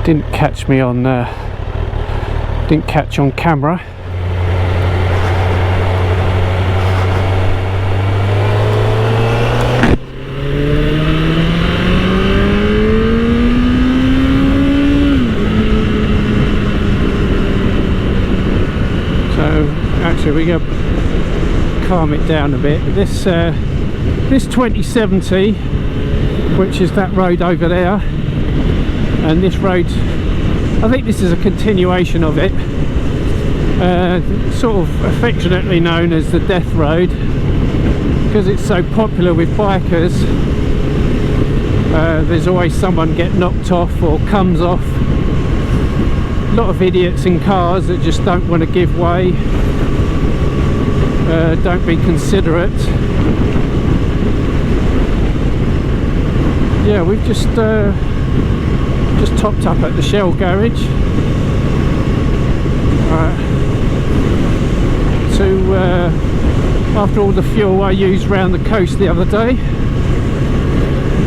didn't catch me on didn't catch on camera. So actually we go calm it down a bit. This 2070, which is that road over there, and this road, I think this is a continuation of it, sort of affectionately known as the Death Road because it's so popular with bikers. There's always someone get knocked off or comes off. A lot of idiots in cars that just don't want to give way, don't be considerate. Yeah, we've just topped up at the Shell garage after all the fuel I used around the coast the other day,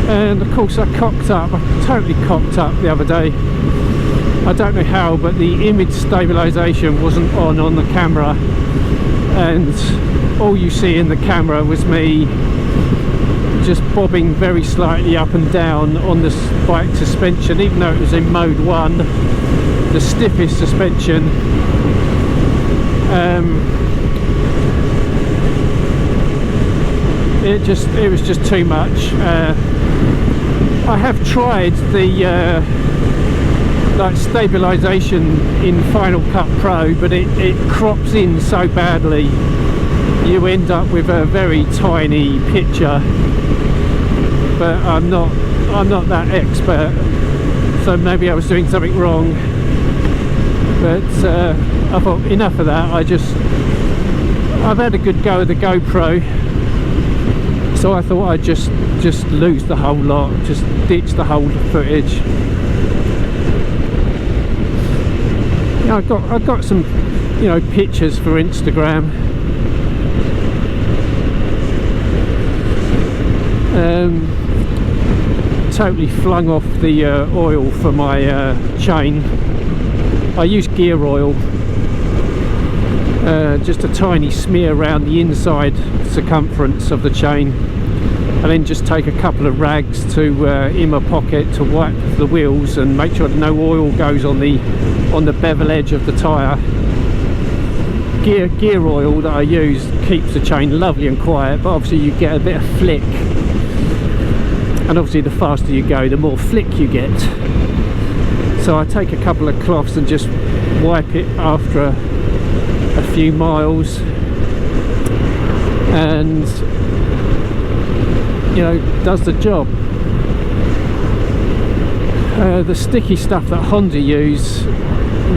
and of course I totally cocked up the other day. I don't know how, but the image stabilization wasn't on the camera, and all you see in the camera was me just bobbing very slightly up and down on the bike suspension, even though it was in mode 1, the stiffest suspension. It was just too much. I have tried the like stabilization in Final Cut Pro, but it crops in so badly you end up with a very tiny picture. But I'm not that expert, so maybe I was doing something wrong. But I thought enough of that. I've had a good go of the GoPro, so I thought I'd just lose the whole lot, just ditch the whole footage. Yeah, I've got some, pictures for Instagram. Totally flung off the oil for my chain. I use gear oil, just a tiny smear around the inside circumference of the chain, and then just take a couple of rags to in my pocket to wipe the wheels and make sure that no oil goes on the bevel edge of the tyre. Gear oil that I use keeps the chain lovely and quiet, but obviously you get a bit of flick, and obviously the faster you go the more flick you get. So I take a couple of cloths and just wipe it after a few miles, and does the job. The sticky stuff that Honda use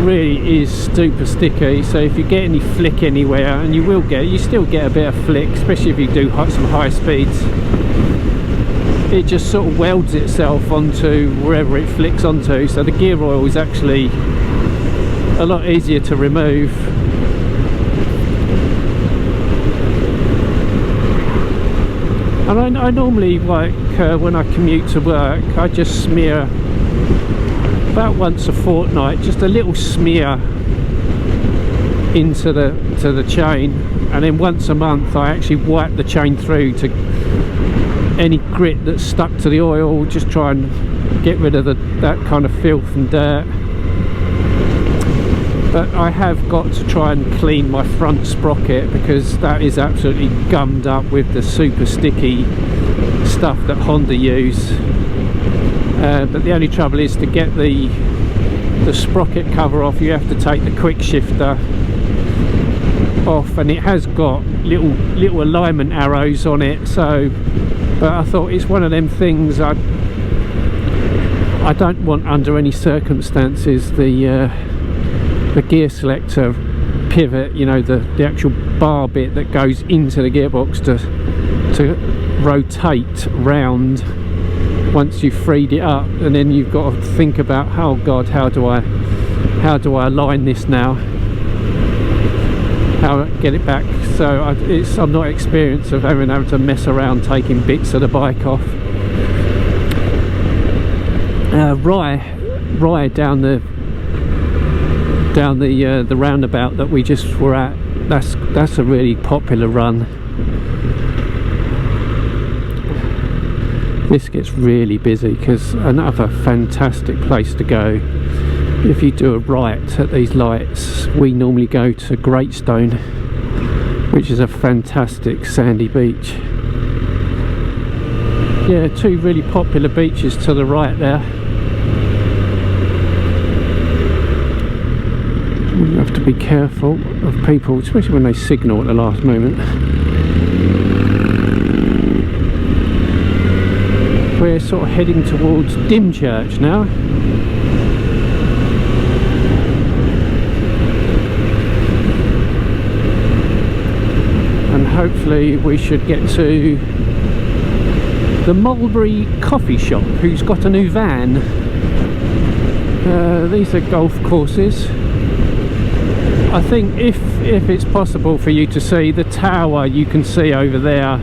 really is super sticky, so if you get any flick anywhere, and you still get a bit of flick, especially if you do some high speeds, it just sort of welds itself onto wherever it flicks onto. So the gear oil is actually a lot easier to remove. And I normally, like when I commute to work, I just smear about once a fortnight, just a little smear into the chain, and then once a month I actually wipe the chain through to any grit that's stuck to the oil, just try and get rid of that kind of filth and dirt. But I have got to try and clean my front sprocket, because that is absolutely gummed up with the super sticky stuff that Honda use. But the only trouble is, to get the sprocket cover off, you have to take the quick shifter off, and it has got little alignment arrows on it. So, but I thought it's one of them things I don't want under any circumstances the gear selector pivot, the actual bar bit that goes into the gearbox to rotate round once you've freed it up, and then you've got to think about, oh god, how do I align this now, how to get it back. So I'm not experienced of having to mess around taking bits of the bike off. Rye ride down the roundabout that we just were at. That's a really popular run. This gets really busy because another fantastic place to go if you do a right at these lights. We normally go to Greatstone, which is a fantastic sandy beach. Yeah, two really popular beaches to the right there. You have to be careful of people, especially when they signal at the last moment. We're sort of heading towards Dymchurch now. And hopefully we should get to the Mulberry Coffee Shop, who's got a new van. These are golf courses. I think if it's possible for you to see the tower you can see over there,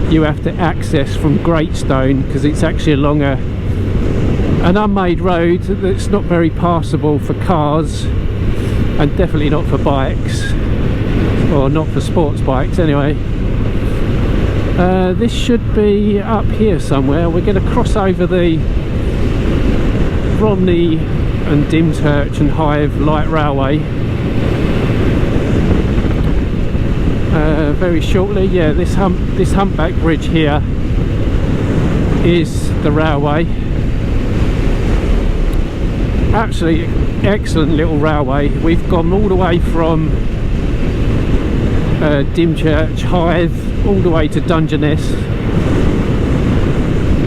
you have to access from Greatstone, because it's actually along an unmade road that's not very passable for cars, and definitely not for bikes, or not for sports bikes anyway. This should be up here somewhere. We're going to cross over the Romney and Dymchurch and Hive light railway very shortly. Yeah, this humpback bridge here is the railway. Absolutely excellent little railway. We've gone all the way from Dymchurch, Hive, all the way to Dungeness.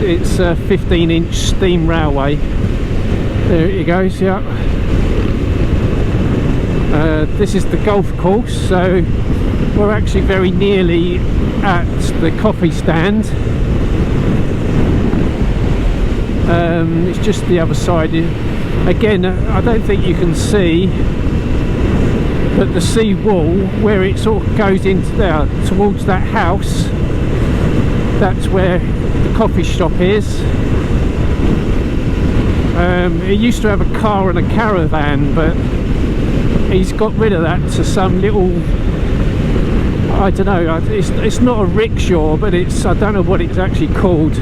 It's a 15-inch steam railway. There it goes. Yeah. This is the golf course, so we're actually very nearly at the coffee stand. It's just the other side. Again, I don't think you can see, but the sea wall where it sort of goes into there towards that house, that's where the coffee shop is. It used to have a car and a caravan, but he's got rid of that to some little, I don't know, it's not a rickshaw, but it's, I don't know what it's actually called,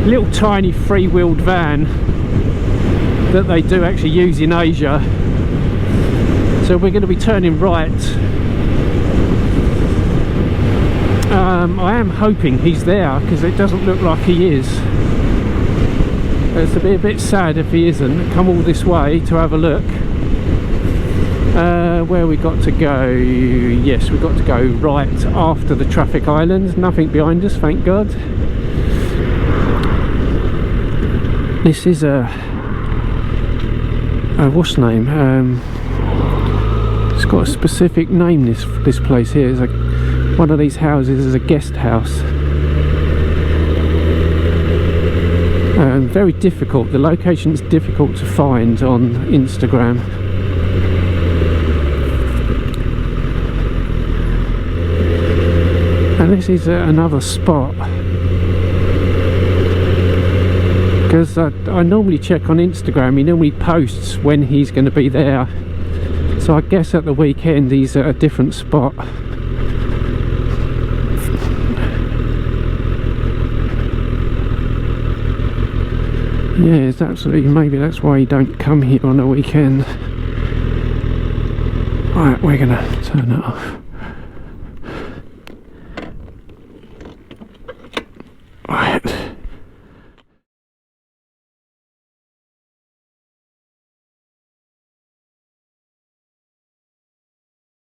little tiny three-wheeled van that they do actually use in Asia. So we're going to be turning right. I am hoping he's there, because it doesn't look like he is. It's a bit sad if he isn't. Come all this way to have a look. Where we got to go? Yes, we got to go right after the traffic island. Nothing behind us, thank God. This is a what's the name? It's got a specific name. This place here is one of these houses is a guest house. Very difficult. The location's difficult to find on Instagram. And this is another spot, because I normally check on Instagram. He normally posts when he's going to be there, so I guess at the weekend he's at a different spot. Yeah, it's absolutely, maybe that's why you don't come here on a weekend. Right, we're gonna turn it off.